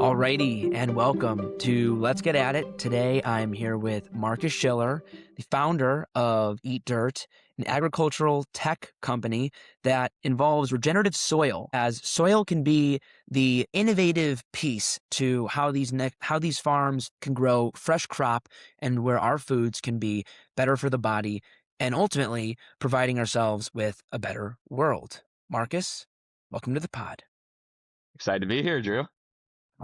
Alrighty, and welcome to Let's Get At It. Today I'm here with Marcus Schiller, the founder of EatDirt, an agricultural tech company that involves regenerative soil, as soil can be the innovative piece to how these farms can grow fresh crop and where our foods can be better for the body and ultimately providing ourselves with a better world. Marcus, welcome to the pod. Excited to be here, Drew.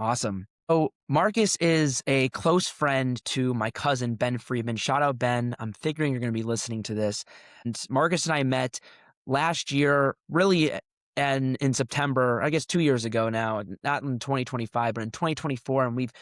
Awesome. So Marcus is a close friend to my cousin, Ben Friedman. Shout out, Ben. I'm figuring you're going to be listening to this. And Marcus and I met last year, really, and in September, I guess 2 years ago now, not in 2025, but in 2024. And we've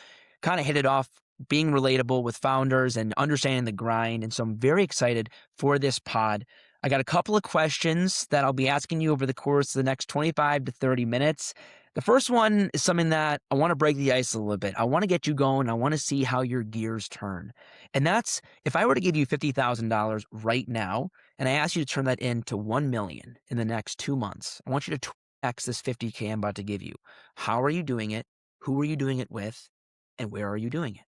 kind of hit it off being relatable with founders and understanding the grind. And so I'm very excited for this pod. I got a couple of questions that I'll be asking you over the course of the next 25 to 30 minutes. The first one is something that I want to break the ice a little bit. I want to get you going. I want to see how your gears turn. And that's if I were to give you $50,000 right now, and I ask you to turn that into $1 million in the next 2 months, I want you to 2x this $50K I'm about to give you. How are you doing it? Who are you doing it with? And where are you doing it?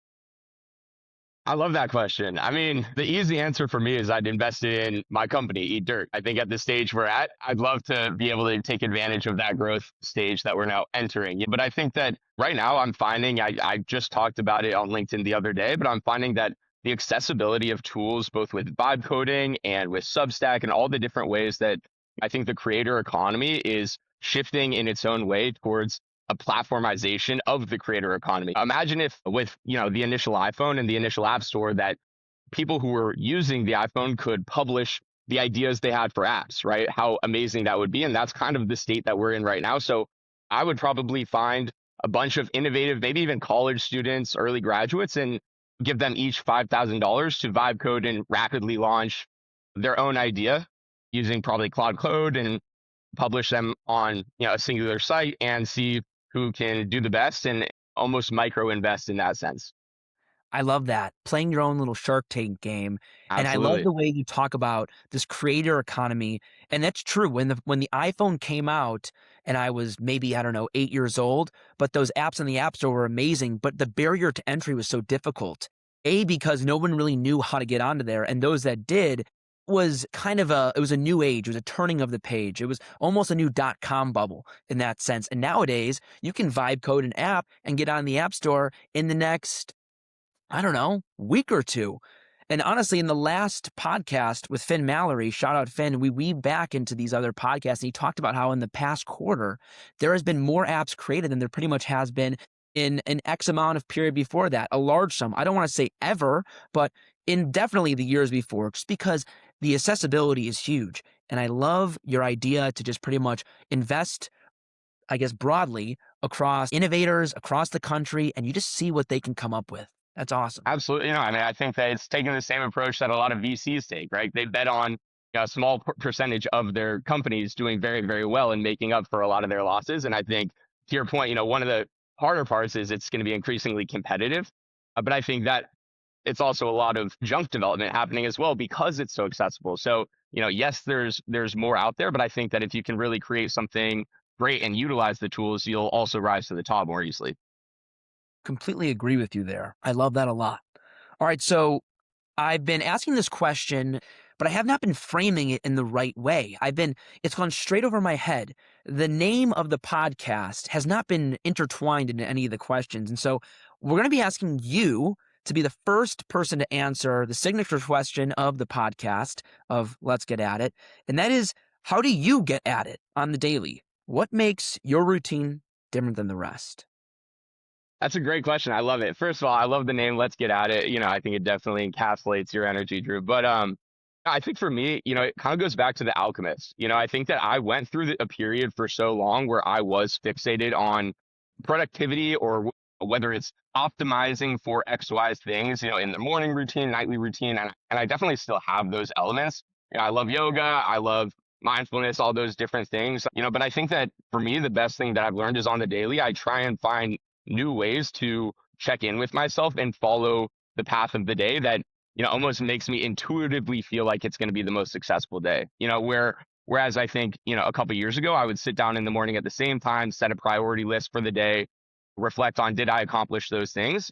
I love that question. I mean, the easy answer for me is I'd invested in my company, EatDirt. I think at the stage we're at, I'd love to be able to take advantage of that growth stage that we're now entering. But I think that right now I'm finding, I just talked about it on LinkedIn the other day, but I'm finding that the accessibility of tools, both with vibe coding and with Substack and all the different ways that I think the creator economy is shifting in its own way towards a platformization of the creator economy. Imagine if with, the initial iPhone and the initial app store that people who were using the iPhone could publish the ideas they had for apps, right? How amazing that would be. And that's kind of the state that we're in right now. So I would probably find a bunch of innovative, maybe even college students, early graduates, and give them each $5,000 to vibe code and rapidly launch their own idea using probably Cloud Code and publish them on a singular site and see who can do the best and almost micro invest in that sense. I love that. Playing your own little Shark Tank game. And I love Absolutely. the way you talk about this creator economy. And that's true. When the iPhone came out and I was maybe, 8 years old, but those apps in the App Store were amazing, but the barrier to entry was so difficult. Because no one really knew how to get onto there. And those that did was it was a new age. It was a turning of the page. It was almost a new .com bubble in that sense. And nowadays you can vibe code an app and get on the App Store in the next, week or two. And honestly, in the last podcast with Finn Mallory, shout out Finn, we weave back into these other podcasts. And he talked about how in the past quarter, there has been more apps created than there pretty much has been in an X amount of period before that, a large sum. I don't want to say ever, but in definitely the years before, just because the accessibility is huge. And I love your idea to just pretty much invest, I guess, broadly across innovators across the country, and you just see what they can come up with. That's awesome. Absolutely. I think that it's taking the same approach that a lot of VCs take, right? They bet on a small percentage of their companies doing very, very well and making up for a lot of their losses. And I think to your point, one of the harder parts is it's going to be increasingly competitive. But I think that it's also a lot of junk development happening as well because it's so accessible. So, yes, there's more out there, but I think that if you can really create something great and utilize the tools, you'll also rise to the top more easily. Completely agree with you there. I love that a lot. All right, so I've been asking this question, but I have not been framing it in the right way. It's gone straight over my head. The name of the podcast has not been intertwined into any of the questions. And so we're going to be asking you to be the first person to answer the signature question of the podcast of Let's Get At It. And that is, how do you get at it on the daily? What makes your routine different than the rest? That's a great question. I love it. First of all, I love the name Let's Get At It. I think it definitely encapsulates your energy, Drew. But I think for me, it kind of goes back to The Alchemist. I think that I went through a period for so long where I was fixated on productivity or whether it's optimizing for XY things, in the morning routine, nightly routine. And I definitely still have those elements. I love yoga. I love mindfulness, all those different things, but I think that for me, the best thing that I've learned is on the daily, I try and find new ways to check in with myself and follow the path of the day that, almost makes me intuitively feel like it's going to be the most successful day, whereas I think, a couple of years ago, I would sit down in the morning at the same time, set a priority list for the day, reflect on, did I accomplish those things?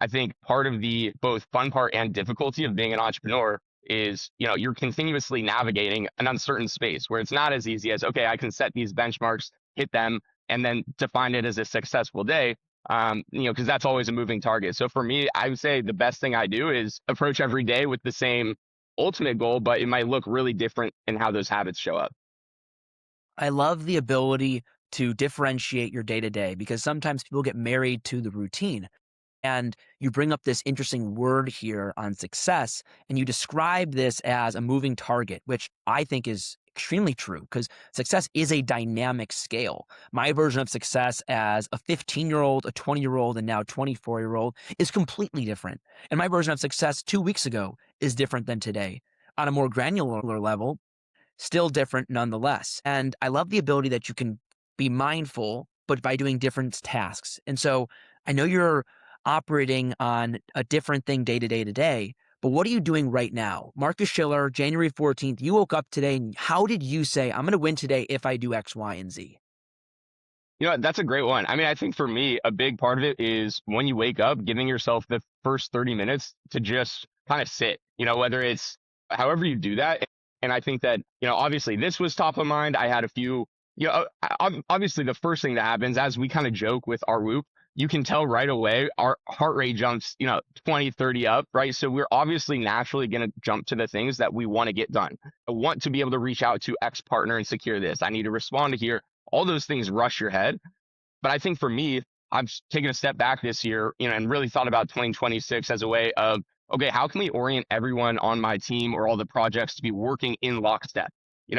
I think part of the both fun part and difficulty of being an entrepreneur is, you're continuously navigating an uncertain space where it's not as easy as, okay, I can set these benchmarks, hit them, and then define it as a successful day. Because that's always a moving target. So for me, I would say the best thing I do is approach every day with the same ultimate goal, but it might look really different in how those habits show up. I love the ability to differentiate your day to day because sometimes people get married to the routine. And you bring up this interesting word here on success, and you describe this as a moving target, which I think is extremely true because success is a dynamic scale. My version of success as a 15-year-old, a 20-year-old, and now 24-year-old is completely different. And my version of success 2 weeks ago is different than today. On a more granular level, still different nonetheless. And I love the ability that you can be mindful, but by doing different tasks. And so I know you're operating on a different thing day to day to day, but what are you doing right now? Marcus Schiller, January 14th, you woke up today, and how did you say, I'm going to win today if I do X, Y, and Z? That's a great one. I mean, I think for me, a big part of it is when you wake up, giving yourself the first 30 minutes to just kind of sit, whether it's however you do that. And I think that, obviously this was top of mind. I had a few, obviously the first thing that happens as we kind of joke with our whoop, you can tell right away our heart rate jumps, 20, 30 up, right? So we're obviously naturally going to jump to the things that we want to get done. I want to be able to reach out to X partner and secure this. I need to respond to here. All those things rush your head. But I think for me, I've taken a step back this year, and really thought about 2026 as a way of, okay, how can we orient everyone on my team or all the projects to be working in lockstep?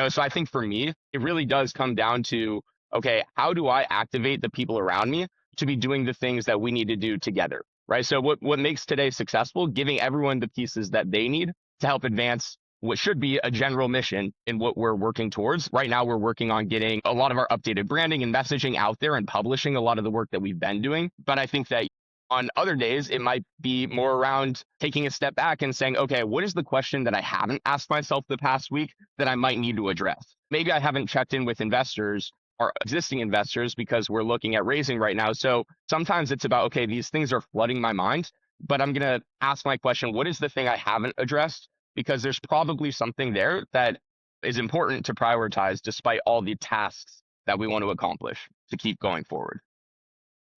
So I think for me, it really does come down to, okay, how do I activate the people around me to be doing the things that we need to do together, right? So what makes today successful, giving everyone the pieces that they need to help advance what should be a general mission in what we're working towards. Right now, we're working on getting a lot of our updated branding and messaging out there and publishing a lot of the work that we've been doing. But I think that on other days, it might be more around taking a step back and saying, okay, what is the question that I haven't asked myself the past week that I might need to address? Maybe I haven't checked in with investors or existing investors because we're looking at raising right now. So sometimes it's about, okay, these things are flooding my mind, but I'm going to ask my question, what is the thing I haven't addressed? Because there's probably something there that is important to prioritize despite all the tasks that we want to accomplish to keep going forward.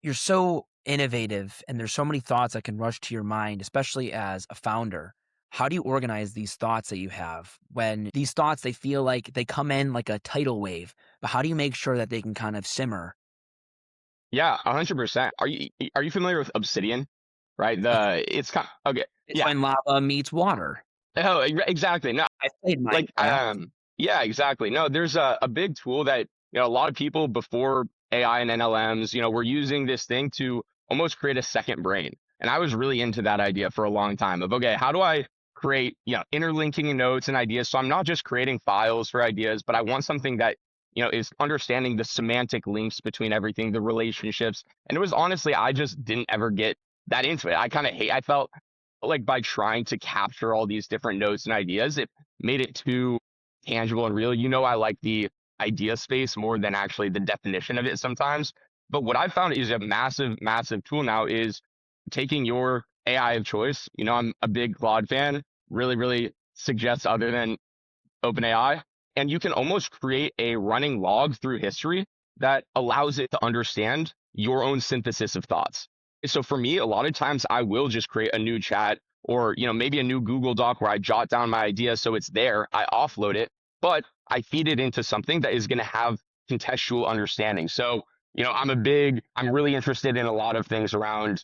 You're so innovative, and there's so many thoughts that can rush to your mind, especially as a founder. How do you organize these thoughts that you have when these thoughts, they feel like they come in like a tidal wave, but how do you make sure that they can kind of simmer? Yeah, 100%. Are you familiar with Obsidian? Right? It's kind okay. It's Yeah. when lava meets water. Oh, exactly. No, I've played like Minecraft. yeah, exactly. No, there's a big tool that, a lot of people before AI and NLMs, were using this thing to almost create a second brain. And I was really into that idea for a long time of, okay, how do I create, interlinking notes and ideas? So I'm not just creating files for ideas, but I want something that, is understanding the semantic links between everything, the relationships. And it was honestly, I just didn't ever get that into it. I felt like by trying to capture all these different notes and ideas, it made it too tangible and real. I like the idea space more than actually the definition of it sometimes. But what I found is a massive, massive tool now is taking your AI of choice. I'm a big Claude fan, really, really suggest other than OpenAI. And you can almost create a running log through history that allows it to understand your own synthesis of thoughts. So for me, a lot of times I will just create a new chat or, maybe a new Google Doc where I jot down my idea so it's there. I offload it, but I feed it into something that is going to have contextual understanding. So, I'm really interested in a lot of things around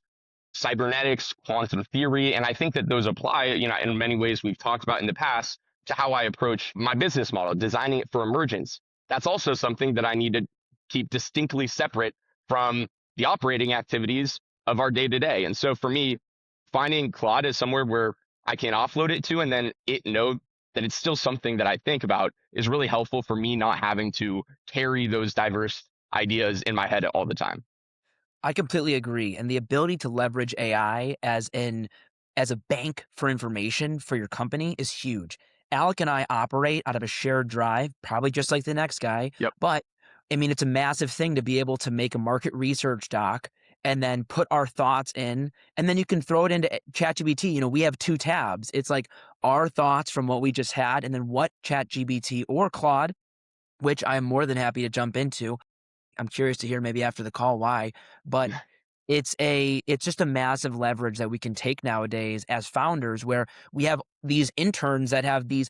cybernetics, quantum theory, and I think that those apply, in many ways we've talked about in the past to how I approach my business model, designing it for emergence. That's also something that I need to keep distinctly separate from the operating activities of our day to day. And so for me, finding Claude is somewhere where I can offload it to and then it know that it's still something that I think about is really helpful for me not having to carry those diverse ideas in my head all the time. I completely agree. And the ability to leverage AI as a bank for information for your company is huge. Alec and I operate out of a shared drive, probably just like the next guy. Yep. But I mean, it's a massive thing to be able to make a market research doc and then put our thoughts in, and then you can throw it into ChatGPT. We have two tabs. It's like our thoughts from what we just had, and then what ChatGPT or Claude, which I'm more than happy to jump into. I'm curious to hear maybe after the call why, but it's just a massive leverage that we can take nowadays as founders, where we have these interns that have these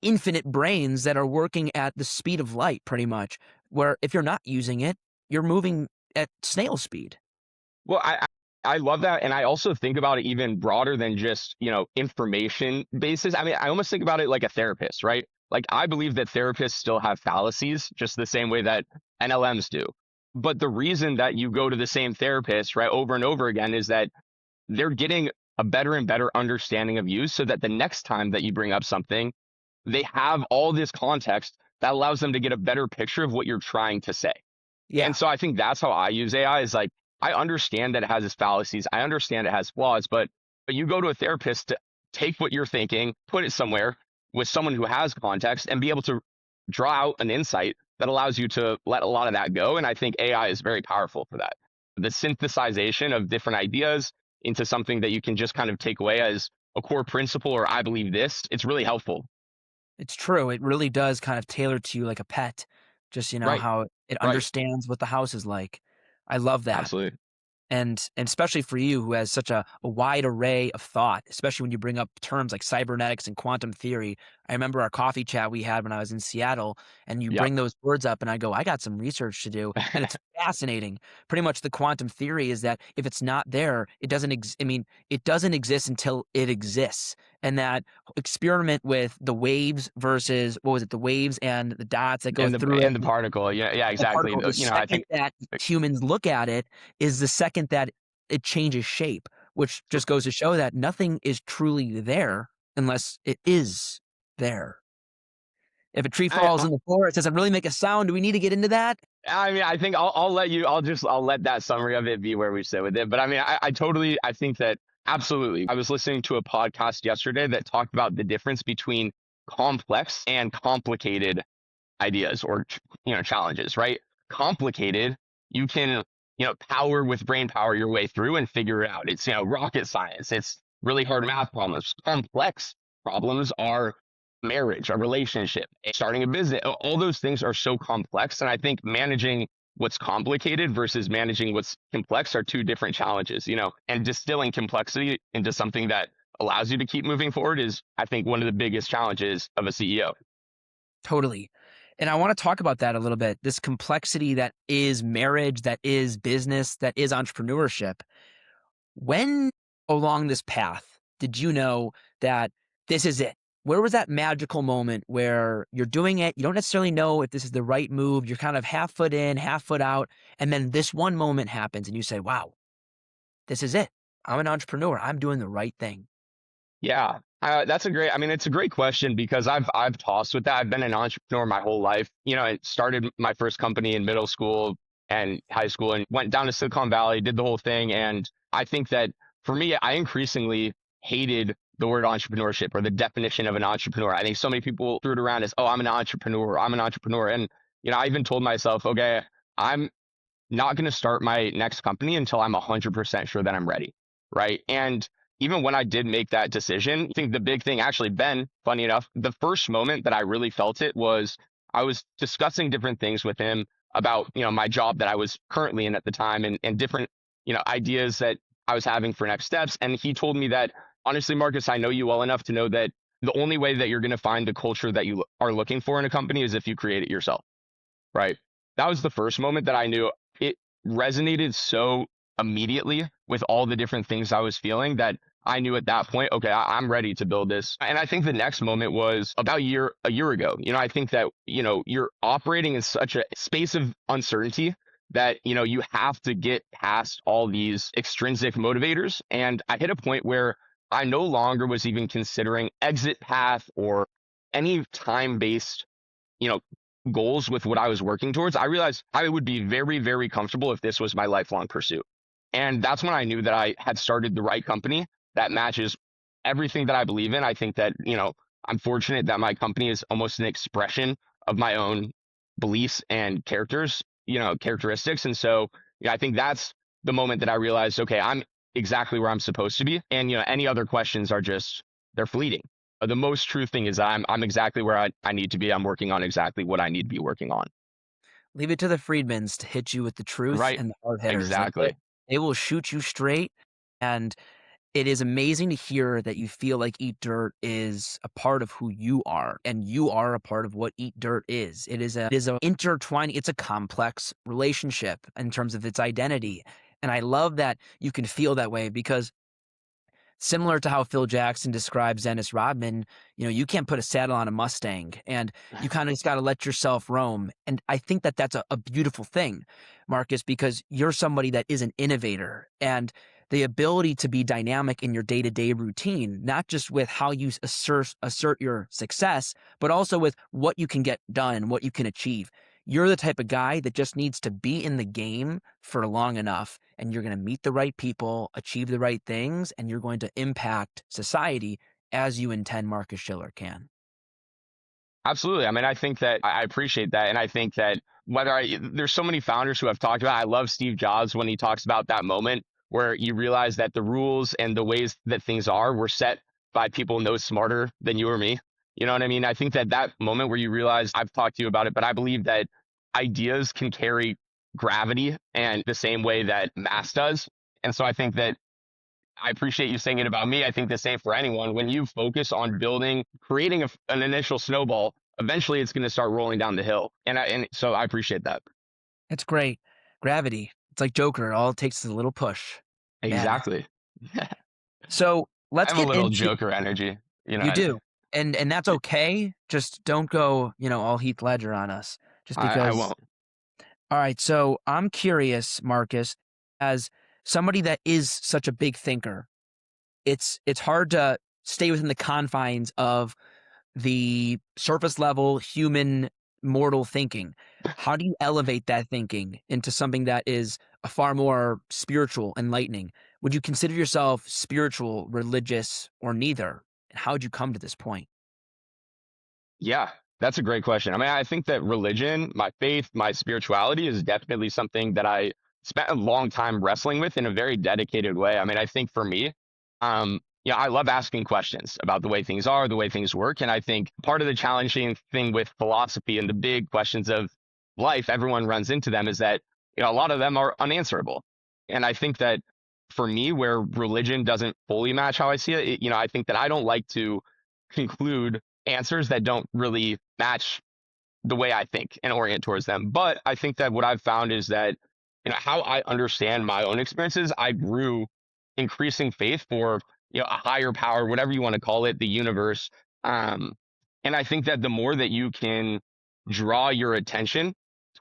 infinite brains that are working at the speed of light, pretty much, where if you're not using it, you're moving at snail speed. Well, I love that. And I also think about it even broader than just, information basis. I mean, I almost think about it like a therapist, right? Like I believe that therapists still have fallacies just the same way that NLMs do. But the reason that you go to the same therapist, right, over and over again is that they're getting a better and better understanding of you so that the next time that you bring up something, they have all this context that allows them to get a better picture of what you're trying to say. Yeah. And so I think that's how I use AI is like, I understand that it has its fallacies. I understand it has flaws, but you go to a therapist to take what you're thinking, put it somewhere with someone who has context and be able to draw out an insight that allows you to let a lot of that go. And I think AI is very powerful for that. The synthesization of different ideas into something that you can just kind of take away as a core principle, or I believe this, it's really helpful. It's true. It really does kind of tailor to you like a pet, just, Right. how it Right. understands what the house is like. I love that. Absolutely. And especially for you who has such a wide array of thought, especially when you bring up terms like cybernetics and quantum theory. I remember our coffee chat we had when I was in Seattle, and you Yep. bring those words up, and I go, I got some research to do, and it's fascinating. Pretty much the quantum theory is that if it's not there, it doesn't I mean, it doesn't exist until it exists. And that experiment with the waves versus, what was it, the waves and the dots that go and the through it, and the particle. Yeah, yeah, the exactly. particle, the I second think that humans look at it is the second that it changes shape, which just goes to show that nothing is truly there unless it is there. If a tree falls I, in the forest, does it really make a sound? Do we need to get into that? I mean, I think I'll let you. I'll let that summary of it be where we sit with it. But I mean, I think that absolutely. I was listening to a podcast yesterday that talked about the difference between complex and complicated ideas or challenges. Right? Complicated, you can power with brain power your way through and figure it out. It's rocket science. It's really hard math problems. Complex problems are marriage, a relationship, starting a business. All those things are so complex. And I think managing what's complicated versus managing what's complex are two different challenges, and distilling complexity into something that allows you to keep moving forward is, I think, one of the biggest challenges of a CEO. Totally. And I want to talk about that a little bit. This complexity that is marriage, that is business, that is entrepreneurship. When along this path did you know that this is it? Where was that magical moment where you're doing it? You don't necessarily know if this is the right move. You're kind of half foot in, half foot out. And then this one moment happens and you say, wow, this is it. I'm an entrepreneur. I'm doing the right thing. Yeah, that's a great. I mean, it's a great question because I've tossed with that. I've been an entrepreneur my whole life. I started my first company in middle school and high school, and went down to Silicon Valley, did the whole thing. And I think that for me, I increasingly hated the word entrepreneurship or the definition of an entrepreneur. I think so many people threw it around as, "Oh, I'm an entrepreneur. I'm an entrepreneur," and I even told myself, "Okay, I'm not going to start my next company until I'm 100% sure that I'm ready." Right. And even when I did make that decision, I think the big thing actually, Ben, funny enough, the first moment that I really felt it was I was discussing different things with him about, my job that I was currently in at the time and different, ideas that I was having for next steps. And he told me that, honestly, Marcus, I know you well enough to know that the only way that you're going to find the culture that you are looking for in a company is if you create it yourself. Right. That was the first moment that I knew it resonated so immediately with all the different things I was feeling that I knew at that point, okay, I'm ready to build this. And I think the next moment was about a year ago. I think that, you're operating in such a space of uncertainty that, you have to get past all these extrinsic motivators. And I hit a point where I no longer was even considering exit path or any time-based you know, goals with what I was working towards, I realized I would be very, very comfortable if this was my lifelong pursuit. And that's when I knew that I had started the right company that matches everything that I believe in. I think that, I'm fortunate that my company is almost an expression of my own beliefs and characteristics. And so, I think that's the moment that I realized, okay, I'm exactly where I'm supposed to be. And, any other questions are just, they're fleeting. The most true thing is that I'm exactly where I need to be. I'm working on exactly what I need to be working on. Leave it to the Friedmans to hit you with the truth Right. and the hard hitters. Like Exactly. they will shoot you straight. And it is amazing to hear that you feel like Eat Dirt is a part of who you are, and you are a part of what Eat Dirt is. It is a intertwining, it's a complex relationship in terms of its identity. And I love that you can feel that way because similar to how Phil Jackson describes Dennis Rodman, you can't put a saddle on a Mustang and you kind of just got to let yourself roam. And I think that that's a beautiful thing, Marcus, because you're somebody that is an innovator and the ability to be dynamic in your day-to-day routine, not just with how you assert your success, but also with what you can get done, what you can achieve. You're the type of guy that just needs to be in the game for long enough, and you're going to meet the right people, achieve the right things, and you're going to impact society as you intend Marcus Schiller can. Absolutely. I mean, I think that I appreciate that. And I think that there's so many founders who have talked about, I love Steve Jobs when he talks about that moment where you realize that the rules and the ways that things are were set by people no smarter than you or me. You know what I mean? I think that that moment where you realize, I've talked to you about it, but I believe that ideas can carry gravity and the same way that mass does. And so I think that I appreciate you saying it about me. I think the same for anyone. When you focus on creating an initial snowball, eventually it's going to start rolling down the hill. And so I appreciate that. It's great. Gravity. It's like Joker. All it takes is a little push. Man. Exactly. So I let's have a get little into Joker energy. you do. And that's okay. Just don't go, all Heath Ledger on us. Just I because. won't. All right. So I'm curious, Marcus, as somebody that is such a big thinker, it's hard to stay within the confines of the surface level human mortal thinking. How do you elevate that thinking into something that is a far more spiritual, enlightening? Would you consider yourself spiritual, religious, or neither? And how did you come to this point? Yeah, that's a great question. I mean, I think that religion, my faith, my spirituality is definitely something that I spent a long time wrestling with in a very dedicated way. I mean, I think for me, I love asking questions about the way things are, the way things work. And I think part of the challenging thing with philosophy and the big questions of life, everyone runs into them is that, a lot of them are unanswerable. And I think that for me, where religion doesn't fully match how I see it, I think that I don't like to conclude answers that don't really match the way I think and orient towards them. But I think that what I've found is that, how I understand my own experiences, I grew increasing faith for, a higher power, whatever you want to call it, the universe. Um, and I think that the more that you can draw your attention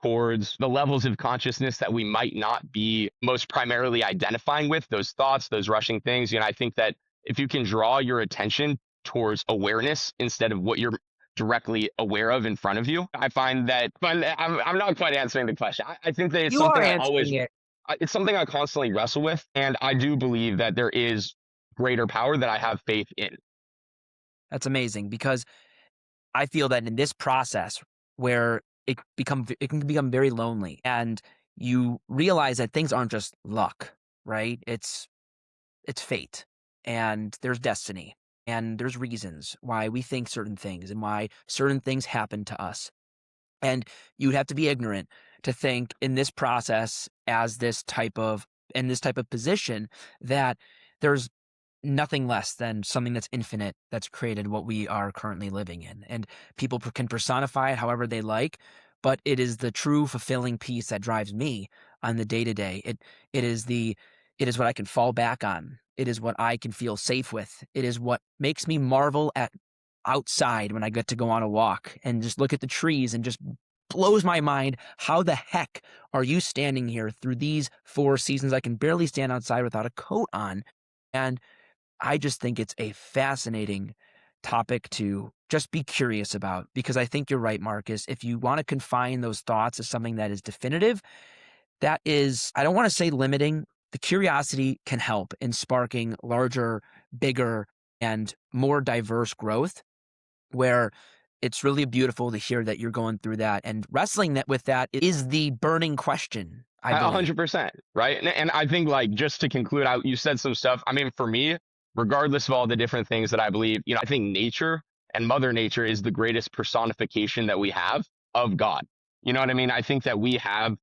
towards the levels of consciousness that we might not be most primarily identifying with, those thoughts, those rushing things, I think that if you can draw your attention towards awareness instead of what you're directly aware of in front of you, I find that, but I'm not quite answering the question. I think that You are answering it. it's something I constantly wrestle with. And I do believe that there is greater power that I have faith in. That's amazing because I feel that in this process where it can become very lonely and you realize that things aren't just luck, right? It's fate and there's destiny and there's reasons why we think certain things and why certain things happen to us. And you'd have to be ignorant to think in this process as in this type of position that there's nothing less than something that's infinite that's created what we are currently living in. And people can personify it however they like, but it is the true fulfilling piece that drives me on the day to day. It is what I can fall back on. It is what I can feel safe with. It is what makes me marvel at outside when I get to go on a walk and just look at the trees and just blows my mind. How the heck are you standing here through these 4 seasons? I can barely stand outside without a coat on. And I just think it's a fascinating topic to just be curious about because I think you're right, Marcus. If you want to confine those thoughts to something that is definitive, that is, I don't want to say limiting. The curiosity can help in sparking larger, bigger, and more diverse growth where it's really beautiful to hear that you're going through that and wrestling that with that is the burning question I A believe. 100%, right? And I think like just to conclude out, you said some stuff. I mean, for me, regardless of all the different things that I believe, I think nature and Mother Nature is the greatest personification that we have of God. You know what I mean? I think that we have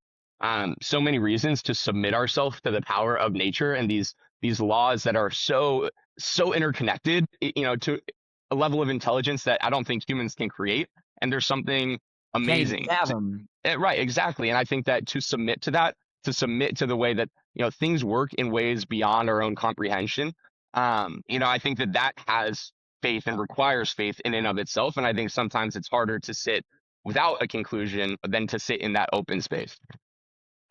so many reasons to submit ourselves to the power of nature and these laws that are so interconnected, to a level of intelligence that I don't think humans can create. And there's something Can't even amazing. fathom. Right, exactly. And I think that to submit to that, to submit to the way that, things work in ways beyond our own comprehension, I think that that has faith and requires faith in and of itself. And I think sometimes it's harder to sit without a conclusion than to sit in that open space.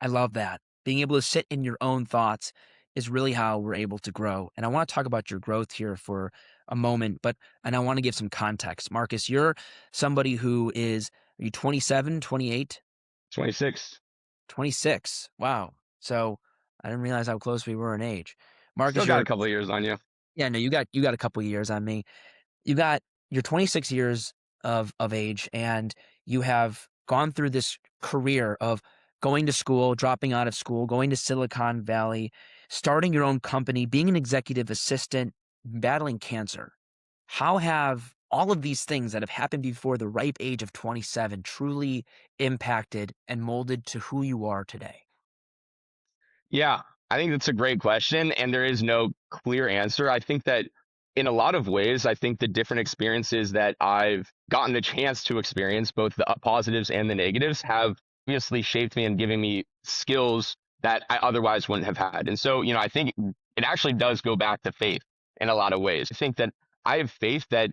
I love that. Being able to sit in your own thoughts is really how we're able to grow. And I want to talk about your growth here for a moment, and I want to give some context. Marcus, you're somebody who is, are you 27, 28, 26. 26? Wow. So I didn't realize how close we were in age. Marcus, Still got a couple of years on you. yeah, no, you got a couple years on me. You got you're 26 years of age, and you have gone through this career of going to school, dropping out of school, going to Silicon Valley, starting your own company, being an executive assistant, battling cancer. How have all of these things that have happened before the ripe age of 27 truly impacted and molded to who you are today? Yeah, I think that's a great question, and there is no clear answer. I think that in a lot of ways, I think the different experiences that I've gotten the chance to experience, both the positives and the negatives, have obviously shaped me and given me skills that I otherwise wouldn't have had. And so, I think it actually does go back to faith in a lot of ways. I think that I have faith that,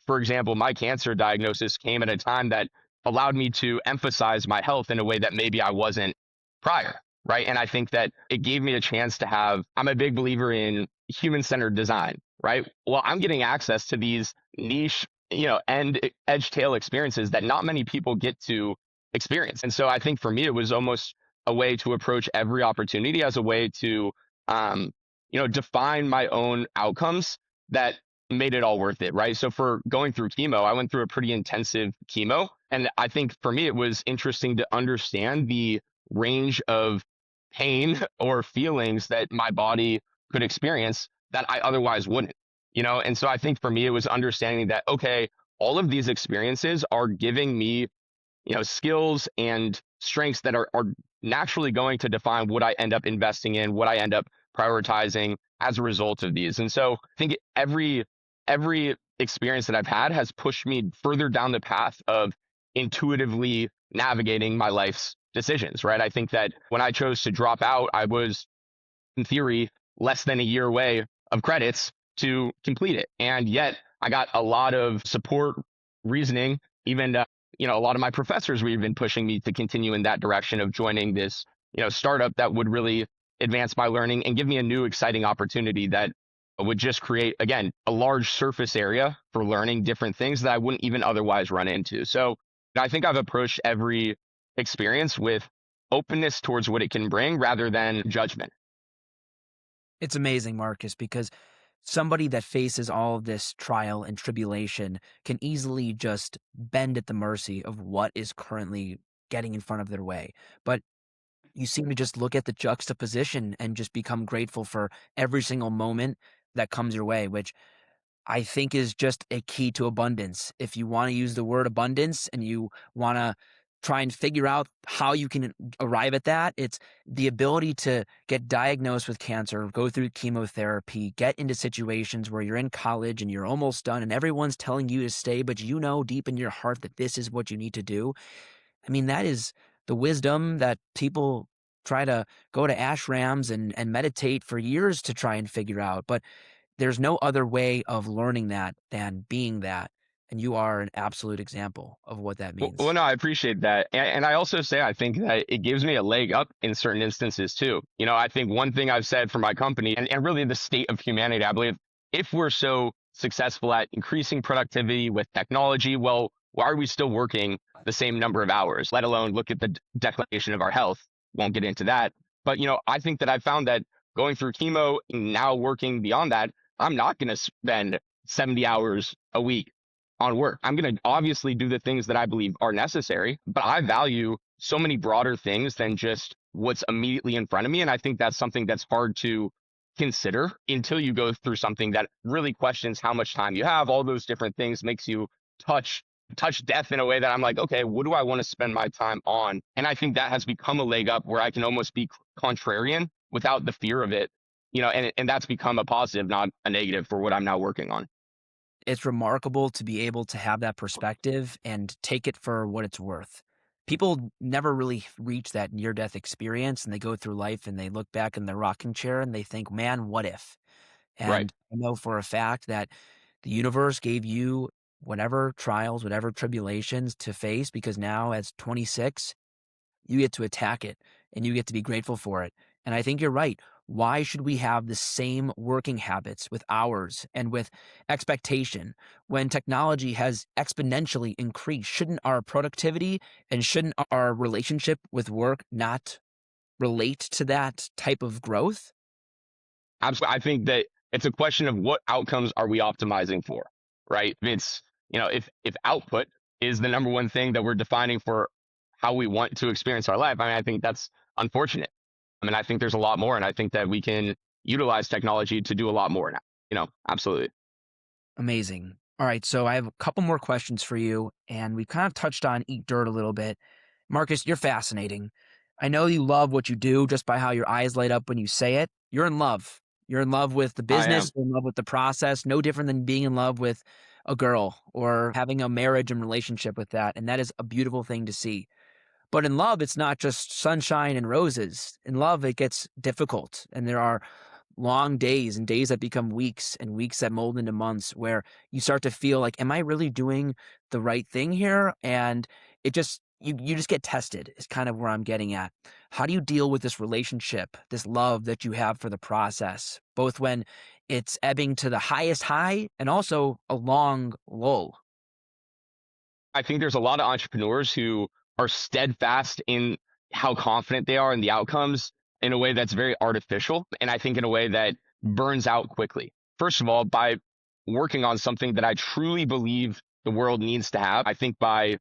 for example, my cancer diagnosis came at a time that allowed me to emphasize my health in a way that maybe I wasn't prior, right? And I think that it gave me a chance to have, I'm a big believer in human centered design, right? Well, I'm getting access to these niche, end edge tail experiences that not many people get to experience. And so I think for me, it was almost a way to approach every opportunity as a way to, define my own outcomes that made it all worth it, right? So for going through chemo, I went through a pretty intensive chemo. And I think for me, it was interesting to understand the range of pain or feelings that my body could experience that I otherwise wouldn't, And so I think for me, it was understanding that, okay, all of these experiences are giving me, skills and strengths that are naturally going to define what I end up investing in, what I end up prioritizing as a result of these. And so I think every experience that I've had has pushed me further down the path of intuitively navigating my life's decisions, right? I think that when I chose to drop out, I was, in theory, less than a year away of credits to complete it. And yet I got a lot of support, reasoning, even, a lot of my professors were even pushing me to continue in that direction of joining this, startup that would really advance my learning and give me a new exciting opportunity that would just create, again, a large surface area for learning different things that I wouldn't even otherwise run into. So I think I've approached every experience with openness towards what it can bring rather than judgment. It's amazing, Marcus, because somebody that faces all of this trial and tribulation can easily just bend at the mercy of what is currently getting in front of their way. But you seem to just look at the juxtaposition and just become grateful for every single moment that comes your way, which I think is just a key to abundance. If you want to use the word abundance and you want to try and figure out how you can arrive at that, it's the ability to get diagnosed with cancer, go through chemotherapy, get into situations where you're in college and you're almost done and everyone's telling you to stay, but you know deep in your heart that this is what you need to do. I mean, that is the wisdom that people try to go to ashrams and meditate for years to try and figure out. But there's no other way of learning that than being that. And you are an absolute example of what that Well, means. no, I appreciate that. And I also say I think that it gives me a leg up in certain instances too. I think one thing I've said for my company and really the state of humanity, I believe if we're so successful at increasing productivity with technology, well, why are we still working the same number of hours, let alone look at the declination of our health? Won't get into that. But, I think that I found that going through chemo and now working beyond that, I'm not going to spend 70 hours a week on work. I'm going to obviously do the things that I believe are necessary, but I value so many broader things than just what's immediately in front of me. And I think that's something that's hard to consider until you go through something that really questions how much time you have, all those different things, makes you touch death in a way that I'm like, okay, what do I want to spend my time on? And I think that has become a leg up where I can almost be contrarian without the fear of it, and that's become a positive, not a negative for what I'm now working on. It's remarkable to be able to have that perspective and take it for what it's worth. People never really reach that near death experience and they go through life and they look back in their rocking chair and they think, man, what if? Right. And I know for a fact that the universe gave you whatever trials, whatever tribulations to face because now, as 26, you get to attack it and you get to be grateful for it. And I think you're right. Why should we have the same working habits with hours and with expectation when technology has exponentially increased? Shouldn't our productivity and shouldn't our relationship with work not relate to that type of growth? Absolutely. I think that it's a question of what outcomes are we optimizing for, right? If output is the number one thing that we're defining for how we want to experience our life, I mean, I think that's unfortunate. I mean, I think there's a lot more, and I think that we can utilize technology to do a lot more now. Absolutely. Amazing. All right, so I have a couple more questions for you, and we kind of touched on Eat Dirt a little bit. Marcus, you're fascinating. I know you love what you do just by how your eyes light up when you say it. You're in love. You're in love with the I am. business, you're in love with the process, no different than being in love with a girl or having a marriage and relationship with that. And that is a beautiful thing to see. But in love, it's not just sunshine and roses. In love, it gets difficult. And there are long days and days that become weeks and weeks that mold into months where you start to feel like, am I really doing the right thing here? And it just, you just get tested is kind of where I'm getting at. How do you deal with this relationship, this love that you have for the process, both when it's ebbing to the highest high and also a long lull? I think there's a lot of entrepreneurs who are steadfast in how confident they are in the outcomes in a way that's very artificial. And I think in a way that burns out quickly. First of all, by working on something that I truly believe the world needs to have, I think by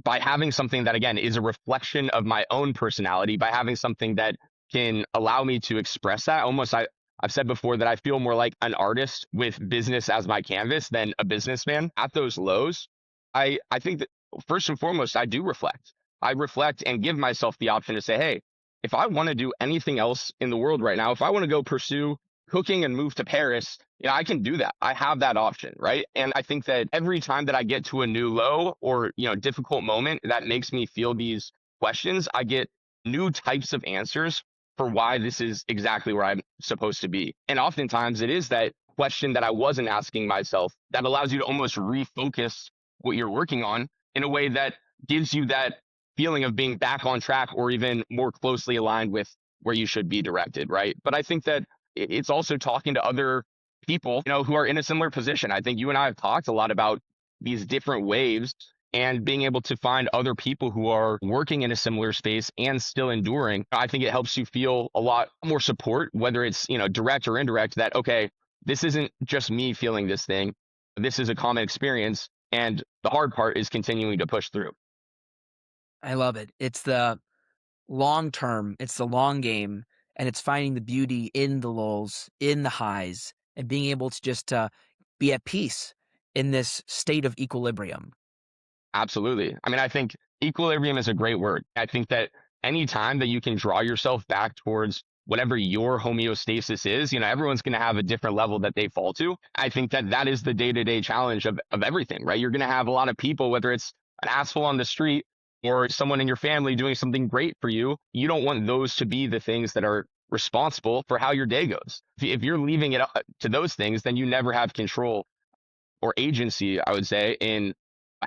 having something that again is a reflection of my own personality, by having something that can allow me to express that almost I've said before that I feel more like an artist with business as my canvas than a businessman. At those lows, I think that first and foremost, I do reflect. I reflect and give myself the option to say, hey, if I want to do anything else in the world right now, if I want to go pursue cooking and move to Paris, I can do that. I have that option, right? And I think that every time that I get to a new low or, difficult moment that makes me feel these questions, I get new types of answers for why this is exactly where I'm supposed to be. And oftentimes it is that question that I wasn't asking myself that allows you to almost refocus what you're working on in a way that gives you that feeling of being back on track or even more closely aligned with where you should be directed, right? But I think that it's also talking to other people, who are in a similar position. I think you and I have talked a lot about these different waves and being able to find other people who are working in a similar space and still enduring. I think it helps you feel a lot more support, whether it's, direct or indirect, that, okay, this isn't just me feeling this thing. This is a common experience. And the hard part is continuing to push through. I love it. It's the long term, it's the long game, and it's finding the beauty in the lulls, in the highs, and being able to just be at peace in this state of equilibrium. Absolutely. I mean, I think equilibrium is a great word. I think that any time that you can draw yourself back towards whatever your homeostasis is, everyone's going to have a different level that they fall to. I think that that is the day-to-day challenge of everything, right? You're going to have a lot of people, whether it's an asshole on the street or someone in your family doing something great for you. You don't want those to be the things that are responsible for how your day goes. If you're leaving it up to those things, then you never have control or agency, I would say, in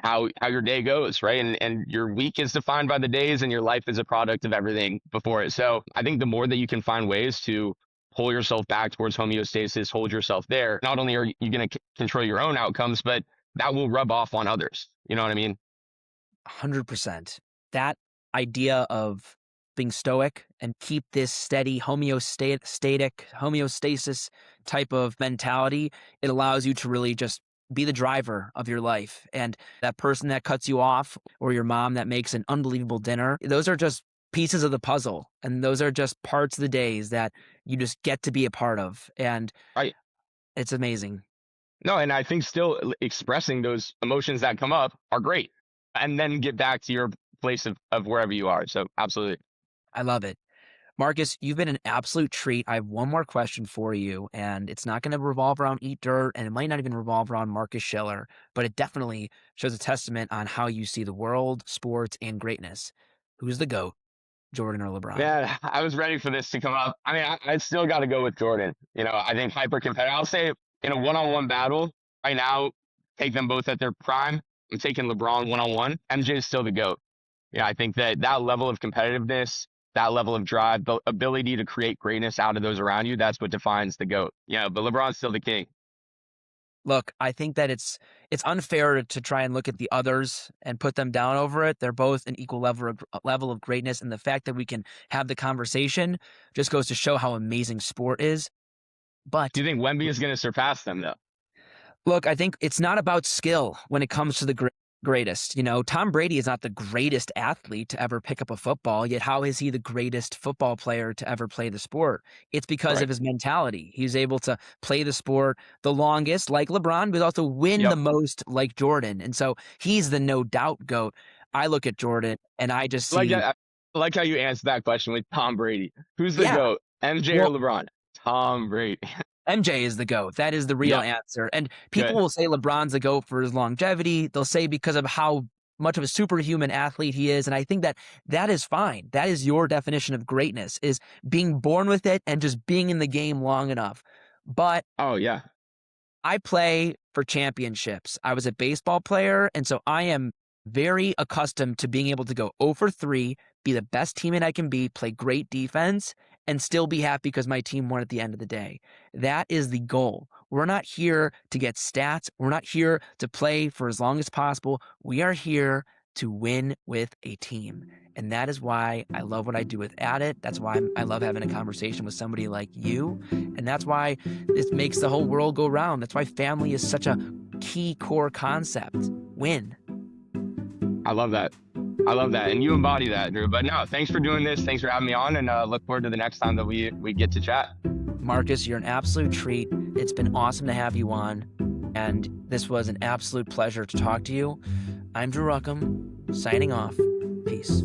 how your day goes, right? And your week is defined by the days, and your life is a product of everything before it. So I think the more that you can find ways to pull yourself back towards homeostasis, hold yourself there, not only are you going to control your own outcomes, but that will rub off on others. You know what I mean? 100%. That idea of being stoic and keep this steady homeostasis type of mentality, it allows you to really just be the driver of your life. And that person that cuts you off or your mom that makes an unbelievable dinner, those are just pieces of the puzzle. And those are just parts of the days that you just get to be a part of. And Right. it's amazing. No, and I think still expressing those emotions that come up are great. And then get back to your place of wherever you are. So absolutely. I love it. Marcus, you've been an absolute treat. I have one more question for you, and it's not going to revolve around Eat Dirt, and it might not even revolve around Marcus Schiller, but it definitely shows a testament on how you see the world, sports, and greatness. Who's the GOAT, Jordan or LeBron? Man, I was ready for this to come up. I mean, I still got to go with Jordan. I think hyper competitive. I'll say in a one-on-one battle right now, take them both at their prime. I'm taking LeBron one-on-one. MJ is still the GOAT. I think that level of competitiveness, that level of drive, the ability to create greatness out of those around you, that's what defines the GOAT. But LeBron's still the king. Look, I think that it's unfair to try and look at the others and put them down over it. They're both an equal level of greatness, and the fact that we can have the conversation just goes to show how amazing sport is. But Do you think Wemby is going to surpass them, though? look, I think it's not about skill when it comes to the greatest. Tom Brady is not the greatest athlete to ever pick up a football, yet how is he the greatest football player to ever play the sport? It's because of Right. his mentality. He's able to play the sport the longest, like LeBron, but also win the Yep. most, like Jordan. And so he's the no doubt GOAT. I look at Jordan and I just Like see, I like how you answered that question with Tom Brady. Who's the yeah, GOAT? MJ or well, LeBron? Tom Brady. MJ is the GOAT. That is the real Yep. answer. And people Good. will say LeBron's the GOAT for his longevity. They'll say because of how much of a superhuman athlete he is. And I think that is fine. That is your definition of greatness, is being born with it and just being in the game long enough. But Oh yeah. I play for championships. I was a baseball player, and so I am very accustomed to being able to go 0 for 3, be the best teammate I can be, play great defense, and still be happy because my team won at the end of the day. That is the goal. We're not here to get stats. We're not here to play for as long as possible. We are here to win with a team. And that is why I love what I do with Addit. That's why I love having a conversation with somebody like you. And that's why this makes the whole world go round. That's why family is such a key core concept. Win. I love that. I love that. And you embody that, Drew. But no, thanks for doing this. Thanks for having me on, and look forward to the next time that we get to chat. Marcus, you're an absolute treat. It's been awesome to have you on. And this was an absolute pleasure to talk to you. I'm Drew Ruckham, signing off. Peace.